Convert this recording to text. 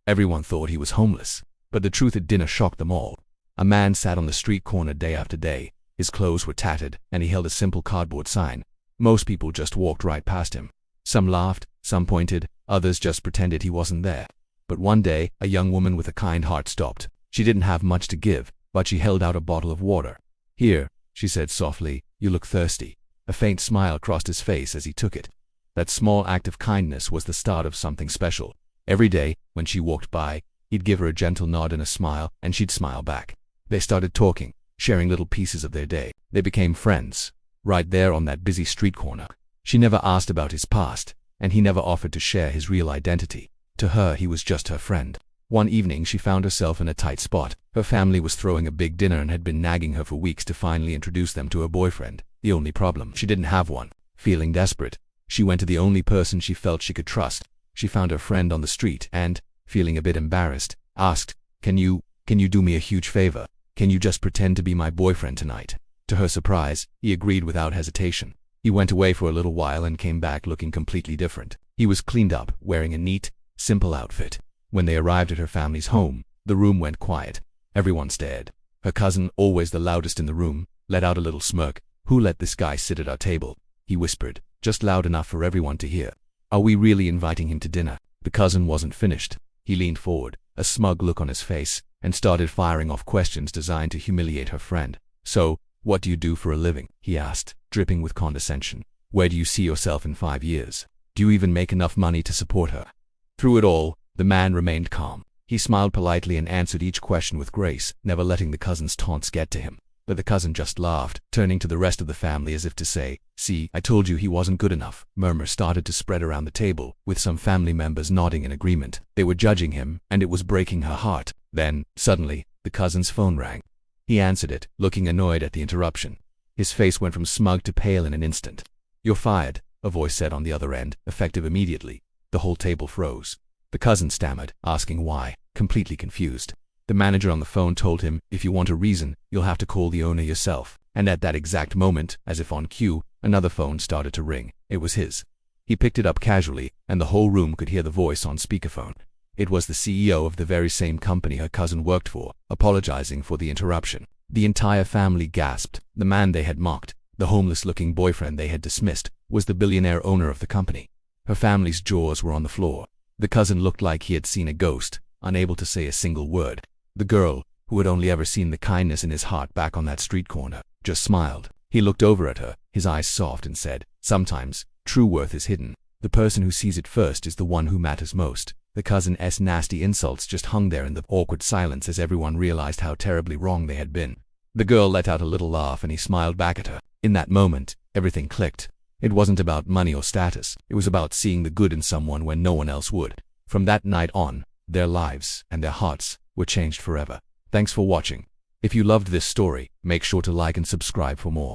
Everyone thought he was homeless, but the truth at dinner shocked them all. A man sat on the street corner day after day. His clothes were tattered, and he held a simple cardboard sign. Most people just walked right past him. Some laughed, some pointed, others just pretended he wasn't there. But one day, a young woman with a kind heart stopped. She didn't have much to give, but she held out a bottle of water. "Here," she said softly, "you look thirsty." A faint smile crossed his face as he took it. That small act of kindness was the start of something special. Every day, when she walked by, he'd give her a gentle nod and a smile, and she'd smile back. They started talking, sharing little pieces of their day. They became friends, right there on that busy street corner. She never asked about his past, and he never offered to share his real identity. To her, he was just her friend. One evening, she found herself in a tight spot. Her family was throwing a big dinner and had been nagging her for weeks to finally introduce them to her boyfriend. The only problem, she didn't have one. Feeling desperate, she went to the only person she felt she could trust. She found her friend on the street and, feeling a bit embarrassed, asked, Can you do me a huge favor? Can you just pretend to be my boyfriend tonight?" To her surprise, he agreed without hesitation. He went away for a little while and came back looking completely different. He was cleaned up, wearing a neat, simple outfit. When they arrived at her family's home, the room went quiet. Everyone stared. Her cousin, always the loudest in the room, let out a little smirk. "Who let this guy sit at our table?" he whispered, just loud enough for everyone to hear. "Are we really inviting him to dinner?" The cousin wasn't finished. He leaned forward, a smug look on his face, and started firing off questions designed to humiliate her friend. "So, what do you do for a living?" he asked, dripping with condescension. "Where do you see yourself in 5 years? Do you even make enough money to support her?" Through it all, the man remained calm. He smiled politely and answered each question with grace, never letting the cousin's taunts get to him. But the cousin just laughed, turning to the rest of the family as if to say, "See, I told you he wasn't good enough." Murmurs started to spread around the table, with some family members nodding in agreement. They were judging him, and it was breaking her heart. Then, suddenly, the cousin's phone rang. He answered it, looking annoyed at the interruption. His face went from smug to pale in an instant. "You're fired," a voice said on the other end, effective immediately. The whole table froze. The cousin stammered, asking why, completely confused. The manager on the phone told him, "If you want a reason, you'll have to call the owner yourself." And at that exact moment, as if on cue, another phone started to ring. It was his. He picked it up casually, and the whole room could hear the voice on speakerphone. It was the CEO of the very same company her cousin worked for, apologizing for the interruption. The entire family gasped. The man they had mocked, the homeless-looking boyfriend they had dismissed, was the billionaire owner of the company. Her family's jaws were on the floor. The cousin looked like he had seen a ghost, unable to say a single word. The girl, who had only ever seen the kindness in his heart back on that street corner, just smiled. He looked over at her, his eyes soft, and said, "Sometimes, true worth is hidden. The person who sees it first is the one who matters most." The cousin's nasty insults just hung there in the awkward silence as everyone realized how terribly wrong they had been. The girl let out a little laugh and he smiled back at her. In that moment, everything clicked. It wasn't about money or status. It was about seeing the good in someone when no one else would. From that night on, their lives and their hearts were changed forever. Thanks for watching. If you loved this story, make sure to like and subscribe for more.